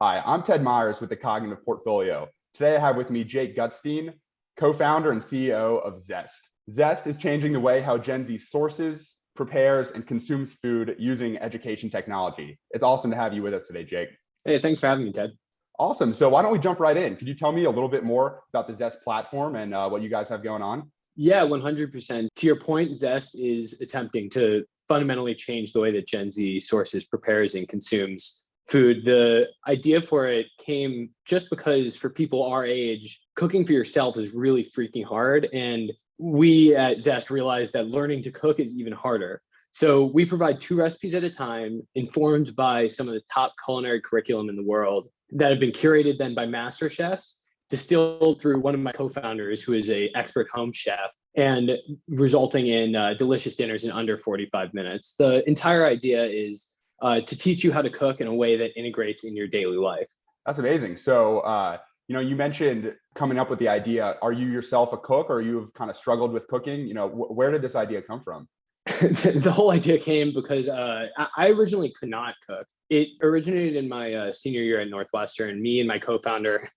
Hi, I'm Ted Meyers with the Cognitive Portfolio. Today I have with me Jake Gutstein, co-founder and CEO of Zest. Zest is changing the way how Gen Z sources, prepares, and consumes food using education technology. It's awesome to have you with us today, Jake. Hey, thanks for having me, Ted. Awesome. So why don't we jump right in? Could you tell me a little bit more about the Zest platform and what you guys have going on? Yeah, 100%. To your point, Zest is attempting to fundamentally change the way that Gen Z sources, prepares, and consumes food. The idea for it came just because for people our age, cooking for yourself is really freaking hard. And we at Zest realized that learning to cook is even harder. So we provide 2 recipes at a time, informed by some of the top culinary curriculum in the world that have been curated then by master chefs, distilled through one of my co-founders who is an expert home chef, and resulting in delicious dinners in under 45 minutes. The entire idea is to teach you how to cook in a way that integrates in your daily life. That's amazing. So, you mentioned coming up with the idea. Are you yourself a cook, or you've kind of struggled with cooking? Where did this idea come from? The whole idea came because I originally could not cook. It originated in my senior year at Northwestern. Me and my co-founder,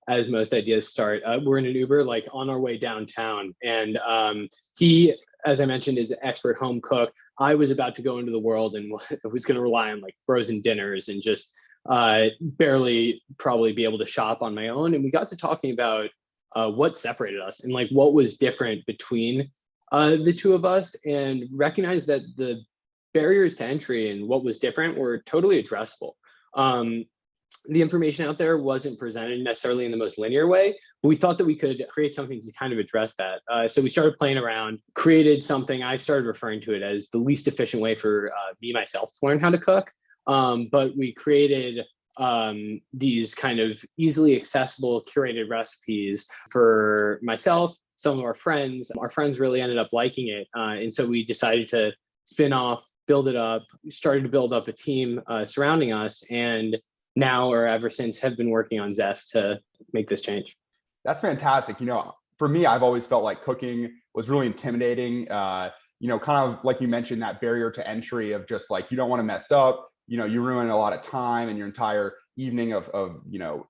as most ideas start, we're in an Uber, like on our way downtown. And he, as I mentioned, is an expert home cook. I was about to go into the world and was going to rely on like frozen dinners and just barely probably be able to shop on my own. And we got to talking about what separated us and like what was different between the two of us, and recognized that the barriers to entry and what was different were totally addressable. The information out there wasn't presented necessarily in the most linear way, but we thought that we could create something to kind of address that. So we started playing around, created something. I started referring to it as the least efficient way for me, myself, to learn how to cook. But we created these kind of easily accessible, curated recipes for myself, some of our friends. Our friends really ended up liking it. And so we decided to spin off, build it up, started to build up a team surrounding us. And now, or ever since, have been working on Zest to make this change. That's fantastic. For me, I've always felt like cooking was really intimidating. Kind of like you mentioned, that barrier to entry of just like, you don't want to mess up. You ruin a lot of time and your entire evening of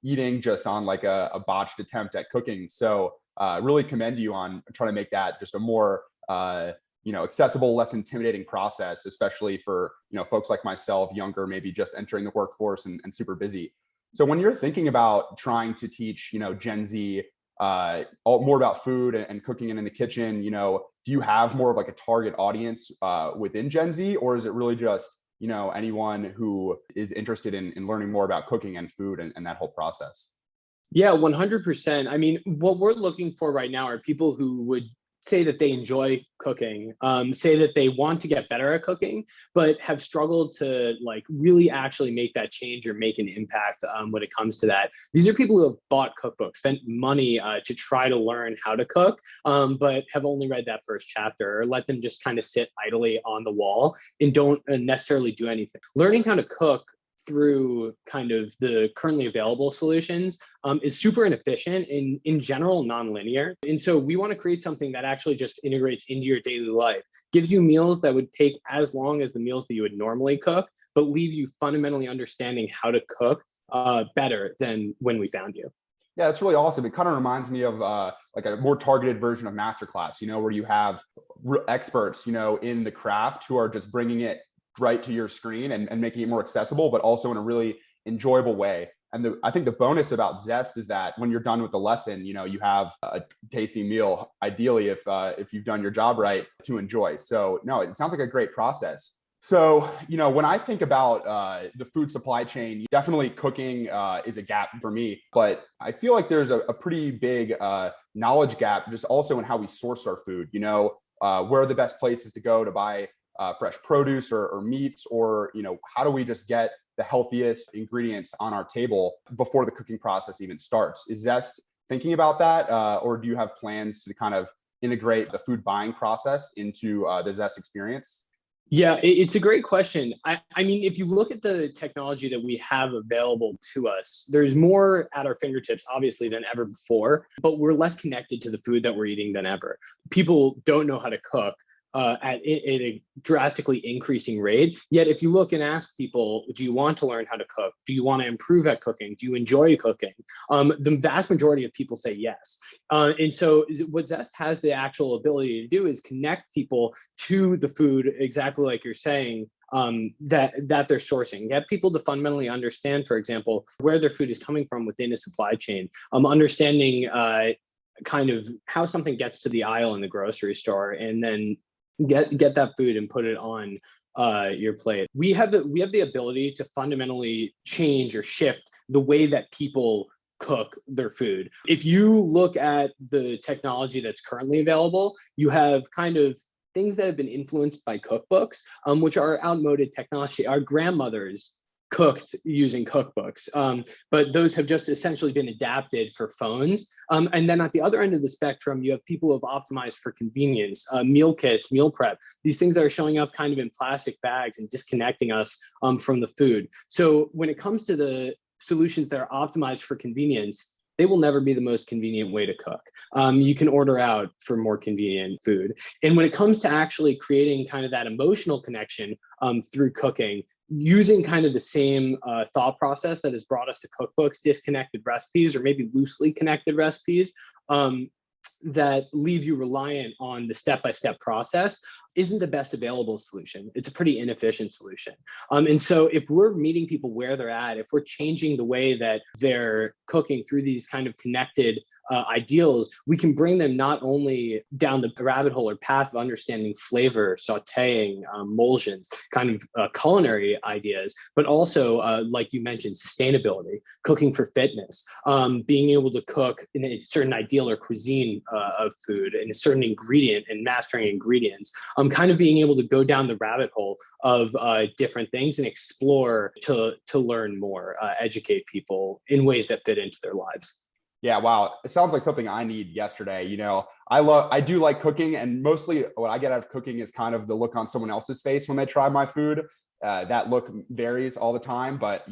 eating just on like a botched attempt at cooking. So really commend you on trying to make that just a more accessible, less intimidating process, especially for, folks like myself, younger, maybe just entering the workforce and super busy. So when you're thinking about trying to teach, Gen Z more about food and cooking in the kitchen, do you have more of like a target audience within Gen Z, or is it really just, anyone who is interested in learning more about cooking and food and that whole process? Yeah, 100%. I mean, what we're looking for right now are people who would say that they enjoy cooking, say that they want to get better at cooking, but have struggled to like really actually make that change or make an impact when it comes to that. These are people who have bought cookbooks, spent money to try to learn how to cook, but have only read that first chapter, or let them just kind of sit idly on the wall and don't necessarily do anything. Learning how to cook through kind of the currently available solutions is super inefficient and in general non-linear. And so we want to create something that actually just integrates into your daily life, gives you meals that would take as long as the meals that you would normally cook, but leave you fundamentally understanding how to cook better than when we found you. Yeah, that's really awesome. It kind of reminds me of like a more targeted version of Masterclass, where you have experts, in the craft who are just bringing it right to your screen and making it more accessible, but also in a really enjoyable way. And I think the bonus about Zest is that when you're done with the lesson, you have a tasty meal, ideally, if you've done your job right, to enjoy. So no, it sounds like a great process. So, when I think about the food supply chain, definitely cooking is a gap for me, but I feel like there's a pretty big knowledge gap just also in how we source our food. Where are the best places to go to buy fresh produce or meats, or how do we just get the healthiest ingredients on our table before the cooking process even starts? Is Zest thinking about that, or do you have plans to kind of integrate the food buying process into the Zest experience? Yeah, it's a great question. I mean, if you look at the technology that we have available to us, there's more at our fingertips, obviously, than ever before, but we're less connected to the food that we're eating than ever. People don't know how to cook. at a drastically increasing rate. Yet if you look and ask people, do you want to learn how to cook? Do you want to improve at cooking? Do you enjoy cooking? The vast majority of people say yes. And so what Zest has the actual ability to do is connect people to the food, exactly like you're saying, that they're sourcing. Get people to fundamentally understand, for example, where their food is coming from within a supply chain, understanding kind of how something gets to the aisle in the grocery store, and then get that food and put it on your plate. We have the ability to fundamentally change or shift the way that people cook their food. If you look at the technology that's currently available, you have kind of things that have been influenced by cookbooks, which are outmoded technology. Our grandmothers cooked using cookbooks, but those have just essentially been adapted for phones. And then at the other end of the spectrum, you have people who have optimized for convenience, meal kits, meal prep, these things that are showing up kind of in plastic bags and disconnecting us from the food. So when it comes to the solutions that are optimized for convenience, they will never be the most convenient way to cook. You can order out for more convenient food. And when it comes to actually creating kind of that emotional connection through cooking, using kind of the same thought process that has brought us to cookbooks, disconnected recipes, or maybe loosely connected recipes that leave you reliant on the step-by-step process, isn't the best available solution. It's a pretty inefficient solution. And so if we're meeting people where they're at, if we're changing the way that they're cooking through these kind of connected ideals, we can bring them not only down the rabbit hole or path of understanding flavor, sauteing, emulsions, kind of culinary ideas, but also, like you mentioned, sustainability, cooking for fitness, being able to cook in a certain ideal or cuisine of food and a certain ingredient and mastering ingredients, kind of being able to go down the rabbit hole of different things and explore to learn more, educate people in ways that fit into their lives. Yeah, wow. It sounds like something I need yesterday. I do like cooking, and mostly what I get out of cooking is kind of the look on someone else's face when they try my food. That look varies all the time, but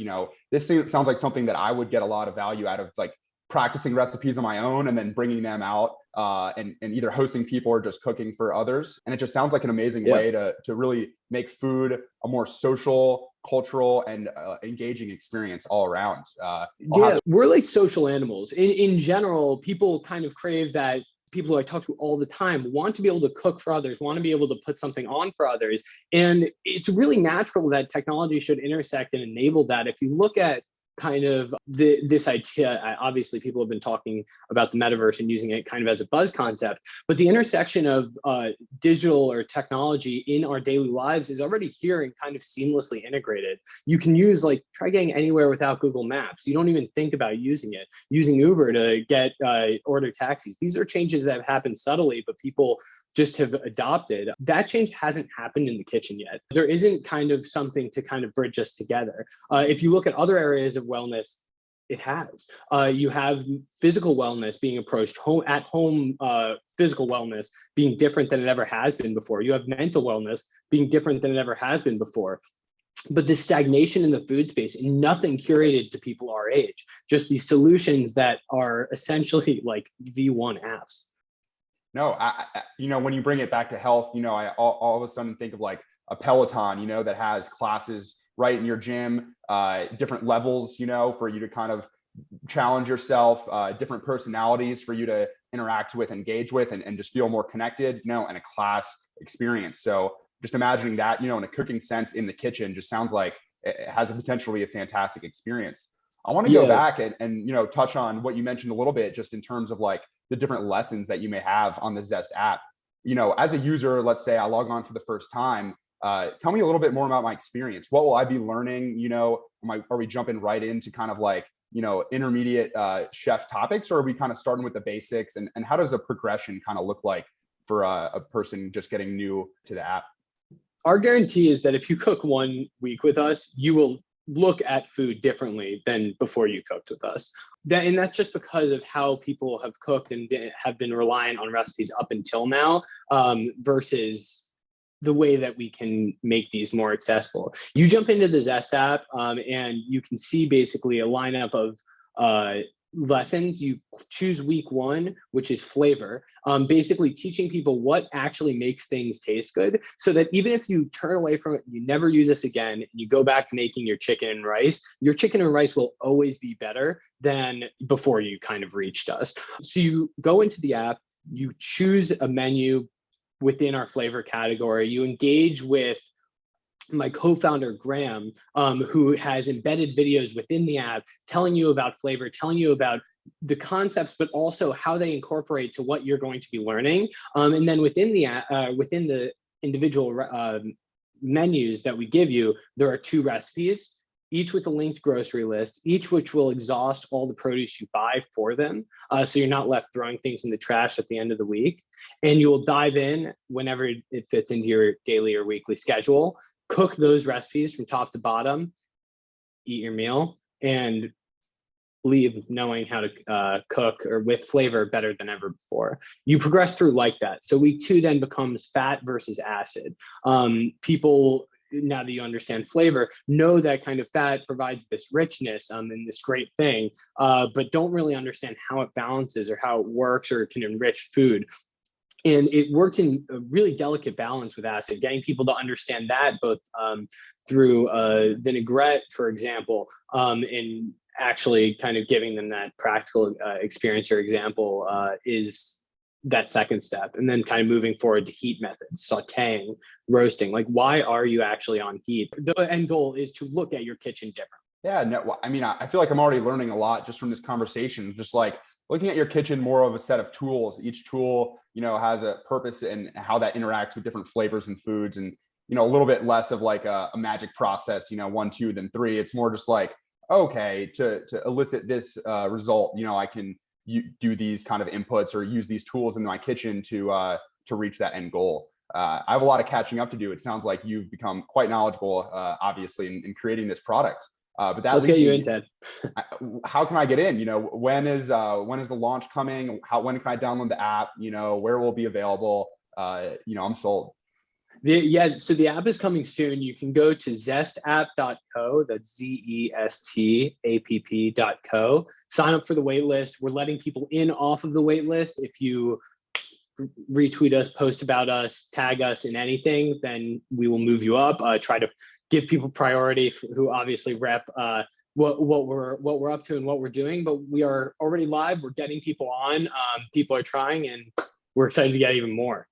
this sounds like something that I would get a lot of value out of, like practicing recipes on my own and then bringing them out and either hosting people or just cooking for others. And it just sounds like an amazing way to really make food a more social, cultural, and engaging experience all around. We're like social animals. In general, people kind of crave that. People who I talk to all the time want to be able to cook for others, want to be able to put something on for others. And it's really natural that technology should intersect and enable that. If you look at kind of this idea, obviously people have been talking about the metaverse and using it kind of as a buzz concept, but the intersection of digital or technology in our daily lives is already here and kind of seamlessly integrated. You can use, like, try getting anywhere without Google Maps. You don't even think about using it. Using Uber to get order taxis. These are changes that have happened subtly, but people just have adopted. That change hasn't happened in the kitchen yet. There isn't kind of something to kind of bridge us together. If you look at other areas of wellness, it has. You have physical wellness being approached, at home physical wellness being different than it ever has been before. You have mental wellness being different than it ever has been before. But the stagnation in the food space, and nothing curated to people our age, just these solutions that are essentially like V1 apps. No, when you bring it back to health, I all of a sudden think of like a Peloton, that has classes right in your gym, different levels, for you to kind of challenge yourself, different personalities for you to interact with, engage with, and just feel more connected, and a class experience. So just imagining that, in a cooking sense in the kitchen just sounds like it has the potential to be a fantastic experience. I want to go back and touch on what you mentioned a little bit, just in terms of like the different lessons that you may have on the Zest app. As a user, let's say I log on for the first time, tell me a little bit more about my experience. What will I be learning? Are we jumping right into kind of like, intermediate chef topics, or are we kind of starting with the basics? And how does a progression kind of look like for a person just getting new to the app? Our guarantee is that if you cook 1 week with us, you will look at food differently than before you cooked with us. And that's just because of how people have cooked and have been reliant on recipes up until now, versus the way that we can make these more accessible. You jump into the Zest app and you can see basically a lineup of lessons. You choose week 1, which is flavor, basically teaching people what actually makes things taste good, so that even if you turn away from it, you never use this again, and you go back to making your chicken and rice, your chicken and rice will always be better than before you kind of reached us. So you go into the app, you choose a menu within our flavor category, you engage with my co-founder, Graham, who has embedded videos within the app telling you about flavor, telling you about the concepts, but also how they incorporate to what you're going to be learning. And then within the individual menus that we give you, there are 2 recipes, each with a linked grocery list, each which will exhaust all the produce you buy for them. So you're not left throwing things in the trash at the end of the week. And you will dive in whenever it fits into your daily or weekly schedule, cook those recipes from top to bottom, eat your meal, and leave knowing how to cook or with flavor better than ever before. You progress through like that. So week 2 then becomes fat versus acid. People, now that you understand flavor, know that kind of fat provides this richness and this great thing, but don't really understand how it balances or how it works or can enrich food. And it works in a really delicate balance with acid, getting people to understand that both through vinaigrette, for example, and actually kind of giving them that practical experience or example is that second step. And then kind of moving forward to heat methods, sauteing, roasting. Like, why are you actually on heat? The end goal is to look at your kitchen different. Yeah, no, I mean, I feel like I'm already learning a lot just from this conversation, just like looking at your kitchen more of a set of tools. Each tool, has a purpose and how that interacts with different flavors and foods, and, a little bit less of like a magic process, 1, 2, then 3. It's more just like, okay, to elicit this result, I can do these kind of inputs or use these tools in my kitchen to reach that end goal. I have a lot of catching up to do. It sounds like you've become quite knowledgeable, obviously, in creating this product. But that Let's get you in, Ted. How can I get in? When is the launch coming? When can I download the app? Where will it be available? I'm sold. So the app is coming soon. You can go to zestapp.co. That's zestapp.co. Sign up for the wait list. We're letting people in off of the wait list. If you retweet us, post about us, tag us in anything, then we will move you up. Try to give people priority who obviously rep what we're up to and what we're doing. But we are already live. We're getting people on. People are trying, and we're excited to get even more.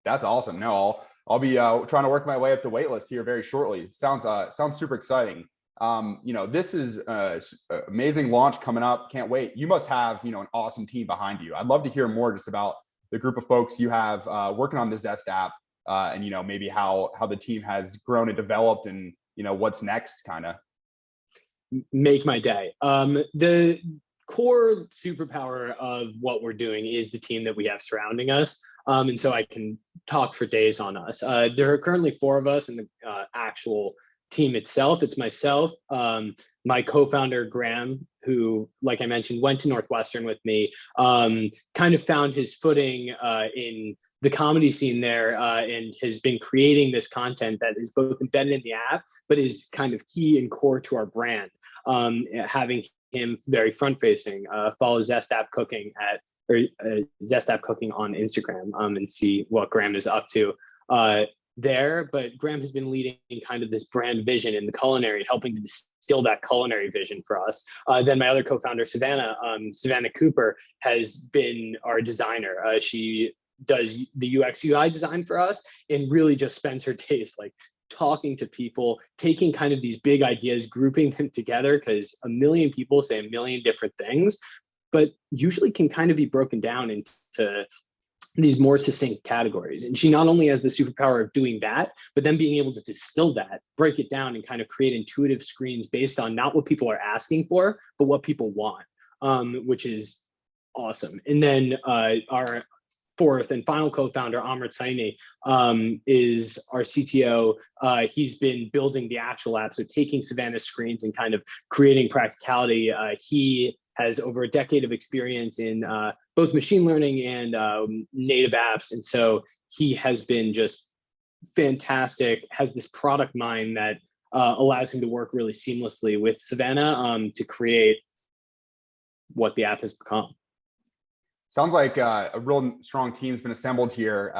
That's awesome. No, I'll be trying to work my way up the wait list here very shortly. Sounds super exciting. This is an amazing launch coming up. Can't wait. You must have, an awesome team behind you. I'd love to hear more just about the group of folks you have working on the Zest app, and maybe how the team has grown and developed, and what's next, kind of. Make my day. The core superpower of what we're doing is the team that we have surrounding us, and so I can talk for days on us. There are currently 4 of us in the actual team itself. It's myself, my co-founder Graham, who, like I mentioned, went to Northwestern with me, kind of found his footing in the comedy scene there, and has been creating this content that is both embedded in the app, but is kind of key and core to our brand. Having him very front-facing. Follow Zest App Cooking Zest App Cooking on Instagram, and see what Graham is up to there. But Graham has been leading kind of this brand vision in the culinary, helping to distill that culinary vision for us. Then my other co-founder, Savannah Cooper, has been our designer. She does the UX UI design for us, and really just spends her days like talking to people, taking kind of these big ideas, grouping them together, because a million people say a million different things, but usually can kind of be broken down into these more succinct categories. And she not only has the superpower of doing that, but then being able to distill that, break it down, and kind of create intuitive screens based on not what people are asking for, but what people want, which is awesome. And then our 4th and final co-founder, Amrit Saini, is our CTO. He's been building the actual app, so taking Savannah's screens and kind of creating practicality. He has over a decade of experience in both machine learning and native apps. And so he has been just fantastic, has this product mind that allows him to work really seamlessly with Savannah to create what the app has become. Sounds like a real strong team's been assembled here.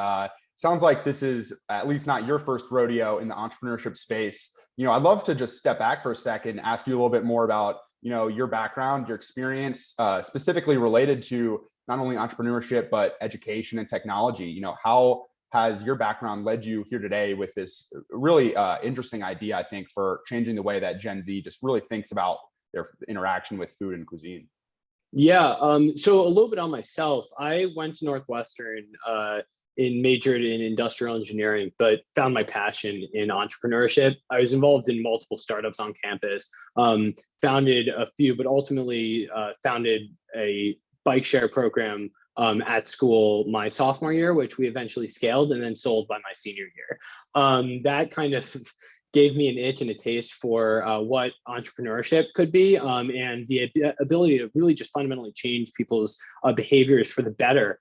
Sounds like this is at least not your first rodeo in the entrepreneurship space. I'd love to just step back for a second and ask you a little bit more about, your background, your experience, specifically related to not only entrepreneurship, but education and technology. How has your background led you here today with this really interesting idea, I think, for changing the way that Gen Z just really thinks about their interaction with food and cuisine? Yeah. So a little bit on myself. I went to Northwestern majored in industrial engineering, but found my passion in entrepreneurship. I was involved in multiple startups on campus, founded a few, but ultimately founded a bike share program at school my sophomore year, which we eventually scaled and then sold by my senior year. That kind of gave me an itch and a taste for what entrepreneurship could be, and the ability to really just fundamentally change people's behaviors for the better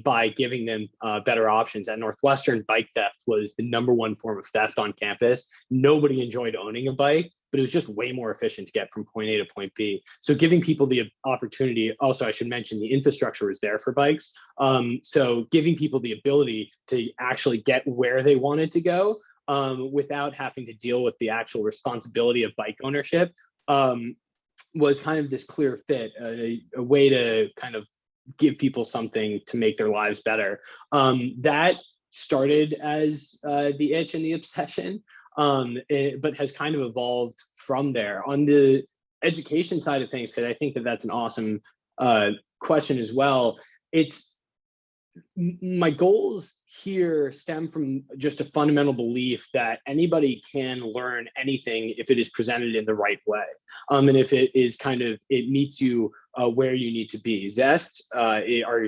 by giving them better options. At Northwestern, bike theft was the #1 form of theft on campus. Nobody enjoyed owning a bike, but it was just way more efficient to get from point A to point B. So giving people the opportunity, also I should mention the infrastructure was there for bikes. So giving people the ability to actually get where they wanted to go without having to deal with the actual responsibility of bike ownership was kind of this clear fit, a way to kind of give people something to make their lives better. That started as the itch and the obsession, but has kind of evolved from there. On the education side of things, because I think that that's an awesome question as well, my goals here stem from just a fundamental belief that anybody can learn anything if it is presented in the right way. And if it is it meets you where you need to be. Zest are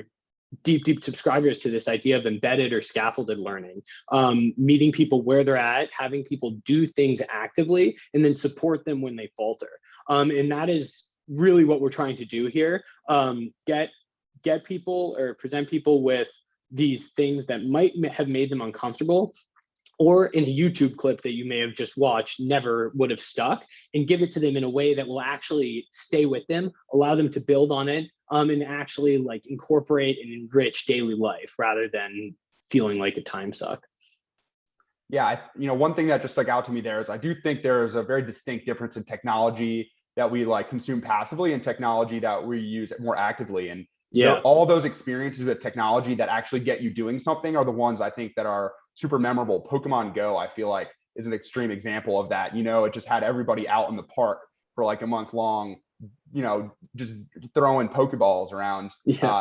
deep subscribers to this idea of embedded or scaffolded learning, meeting people where they're at, having people do things actively, and then support them when they falter. And that is really what we're trying to do here. Get people or present people with these things that might have made them uncomfortable, or in a YouTube clip that you may have just watched never would have stuck, and give it to them in a way that will actually stay with them, allow them to build on it, and actually incorporate and enrich daily life rather than feeling like a time suck. Yeah, one thing that just stuck out to me there is I do think there is a very distinct difference in technology that we consume passively and technology that we use more actively. And all those experiences with technology that actually get you doing something are the ones I think that are super memorable. Pokemon Go, I feel like, is an extreme example of that. It just had everybody out in the park for a month long, just throwing Pokeballs around.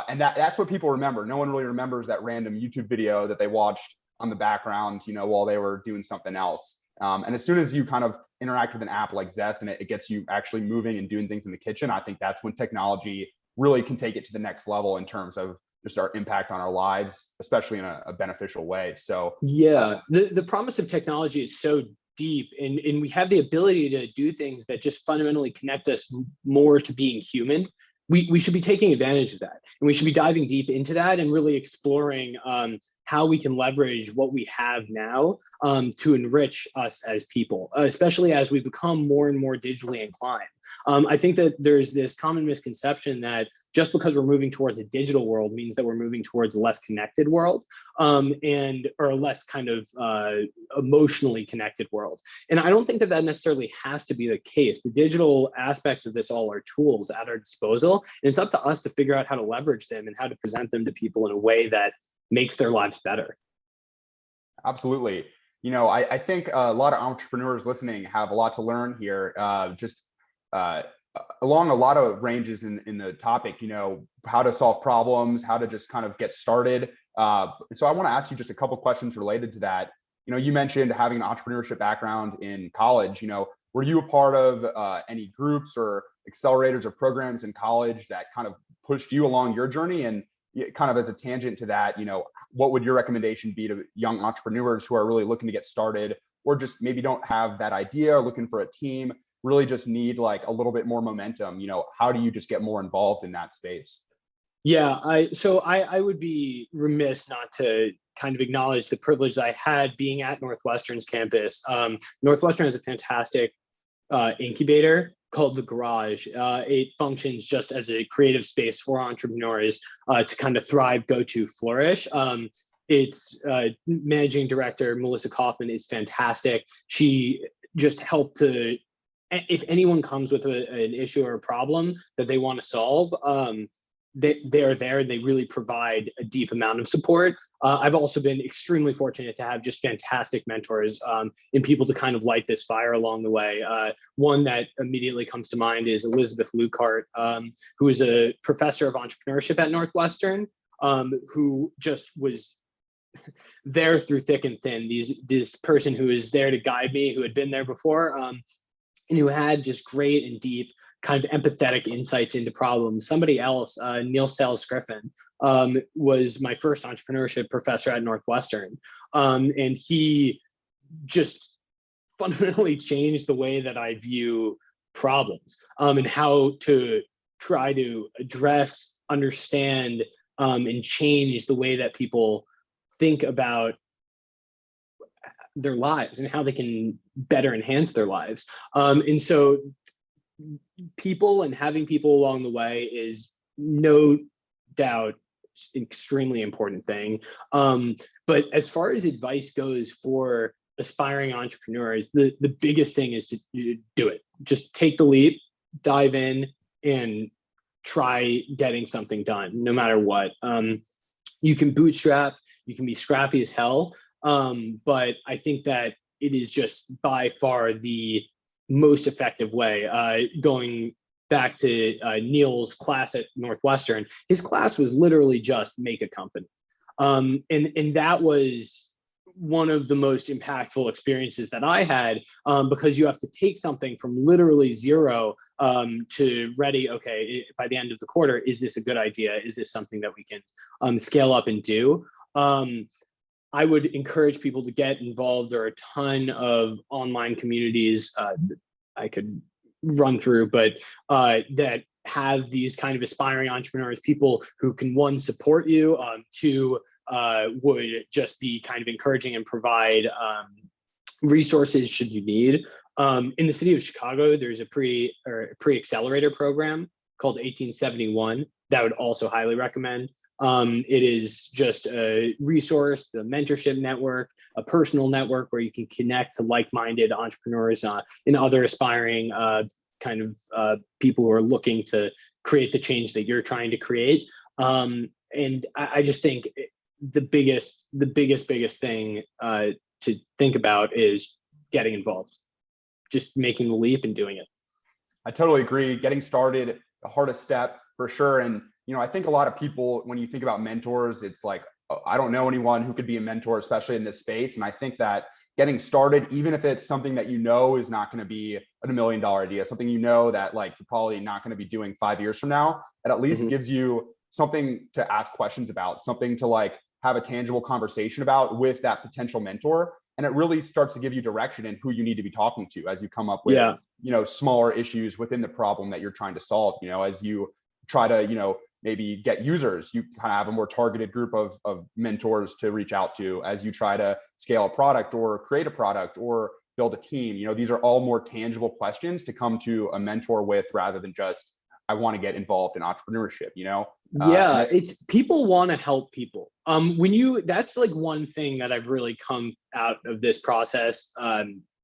And that's what people remember. No one really remembers that random YouTube video that they watched on the background, while they were doing something else. And as soon as you kind of interact with an app like Zest and it gets you actually moving and doing things in the kitchen, I think that's when technology really can take it to the next level in terms of just our impact on our lives, especially in a beneficial way. So the promise of technology is so deep, and we have the ability to do things that just fundamentally connect us more to being human. We should be taking advantage of that, and we should be diving deep into that and really exploring how we can leverage what we have now to enrich us as people, especially as we become more and more digitally inclined. I think that there's this common misconception that just because we're moving towards a digital world means that we're moving towards a less connected world, or a less kind of emotionally connected world. And I don't think that that necessarily has to be the case. The digital aspects of this all are tools at our disposal, and it's up to us to figure out how to leverage them and how to present them to people in a way that makes their lives better. Absolutely. I think a lot of entrepreneurs listening have a lot to learn here, along a lot of ranges in the topic, how to solve problems, how to just kind of get started. So I want to ask you just a couple questions related to that. You mentioned having an entrepreneurship background in college. Were you a part of any groups or accelerators or programs in college that kind of pushed you along your journey? And kind of as a tangent to that, what would your recommendation be to young entrepreneurs who are really looking to get started, or just maybe don't have that idea, or looking for a team, really just need a little bit more momentum? How do you just get more involved in that space? Yeah, I would be remiss not to kind of acknowledge the privilege that I had being at Northwestern's campus. Northwestern has a fantastic incubator called The Garage. It functions just as a creative space for entrepreneurs to kind of thrive, go to, flourish. Its managing director, Melissa Kaufman, is fantastic. She just helped to, if anyone comes with an issue or a problem that they want to solve, they're there and they really provide a deep amount of support. I've also been extremely fortunate to have just fantastic mentors and people to kind of light this fire along the way. One that immediately comes to mind is Elizabeth Lucart, who is a professor of entrepreneurship at Northwestern, who just was there through thick and thin. This person who is there to guide me, who had been there before, and who had just great and deep kind of empathetic insights into problems. Somebody else, Neil Sells Griffin, was my first entrepreneurship professor at Northwestern. And he just fundamentally changed the way that I view problems and how to try to address, understand, and change the way that people think about their lives and how they can better enhance their lives. And so people and having people along the way is no doubt an extremely important thing. But as far as advice goes for aspiring entrepreneurs, the biggest thing is to do it. Just take the leap, dive in, and try getting something done, no matter what. You can bootstrap, you can be scrappy as hell, but I think that it is just by far the most effective way. Going back to Neil's class at Northwestern, his class was literally just make a company. And that was one of the most impactful experiences that I had, because you have to take something from literally zero to ready. Okay, by the end of the quarter, is this a good idea? Is this something that we can scale up and do? I would encourage people to get involved. There are a ton of online communities I could run through, but that have these kind of aspiring entrepreneurs, people who can, one, support you, two, would just be kind of encouraging and provide resources should you need. In the city of Chicago, there's a pre-accelerator program called 1871 that I would also highly recommend. It is just a resource, the mentorship network, a personal network where you can connect to like-minded entrepreneurs and other aspiring people who are looking to create the change that you're trying to create. And I just think the biggest thing to think about is getting involved, just making the leap and doing it. I totally agree. Getting started, the hardest step for sure. And I think a lot of people, when you think about mentors, it's like, I don't know anyone who could be a mentor, especially in this space. And I think that getting started, even if it's something that is not going to be a $1 million idea, something that like you're probably not going to be doing 5 years from now, it at least gives you something to ask questions about, something to like have a tangible conversation about with that potential mentor. And it really starts to give you direction in who you need to be talking to as you come up with, smaller issues within the problem that you're trying to solve. As you try to, maybe get users, you kind of have a more targeted group of mentors to reach out to as you try to scale a product or create a product or build a team. These are all more tangible questions to come to a mentor with, rather than just, I want to get involved in entrepreneurship, it's people want to help people. That's like one thing that I've really come out of this process,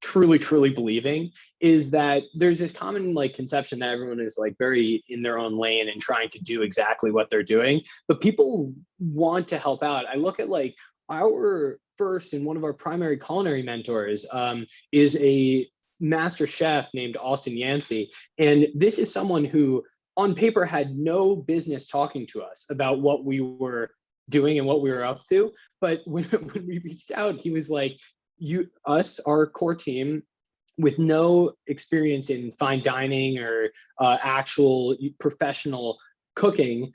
truly believing, is that there's this common like conception that everyone is like very in their own lane and trying to do exactly what they're doing, but people want to help out. I look at like our first and one of our primary culinary mentors is a master chef named Austin Yancey. And this is someone who on paper had no business talking to us about what we were doing and what we were up to. But when we reached out, he was like, our core team with no experience in fine dining or actual professional cooking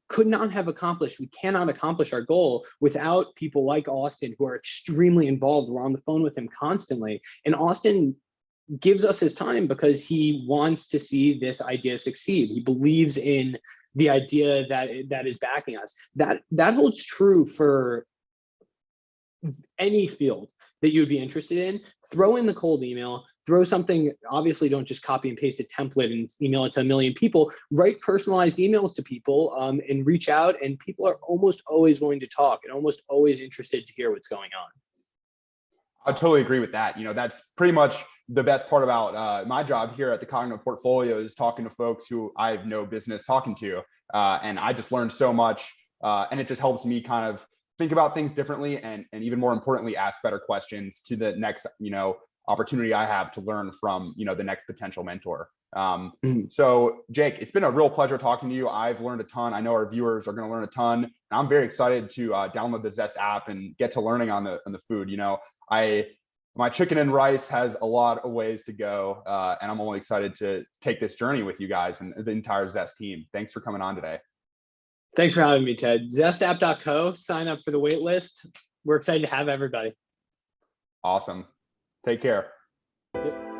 could not have accomplished. We cannot accomplish our goal without people like Austin who are extremely involved. We're on the phone with him constantly. And Austin gives us his time because he wants to see this idea succeed. He believes in the idea that is backing us. That holds true for any field that you'd be interested in, throw in the cold email, throw something, obviously don't just copy and paste a template and email it to a million people, write personalized emails to people and reach out, and people are almost always going to talk and almost always interested to hear what's going on. I totally agree with that. That's pretty much the best part about my job here at the Cognitive Portfolio is talking to folks who I have no business talking to. And I just learned so much. And it just helps me kind of think about things differently and even more importantly, ask better questions to the next, opportunity I have to learn from, the next potential mentor. So Jake, it's been a real pleasure talking to you. I've learned a ton. I know our viewers are going to learn a ton. And I'm very excited to download the Zest app and get to learning on the food. My chicken and rice has a lot of ways to go. And I'm only excited to take this journey with you guys and the entire Zest team. Thanks for coming on today. Thanks for having me, Ted. Zestapp.co, sign up for the wait list. We're excited to have everybody. Awesome. Take care. Yep.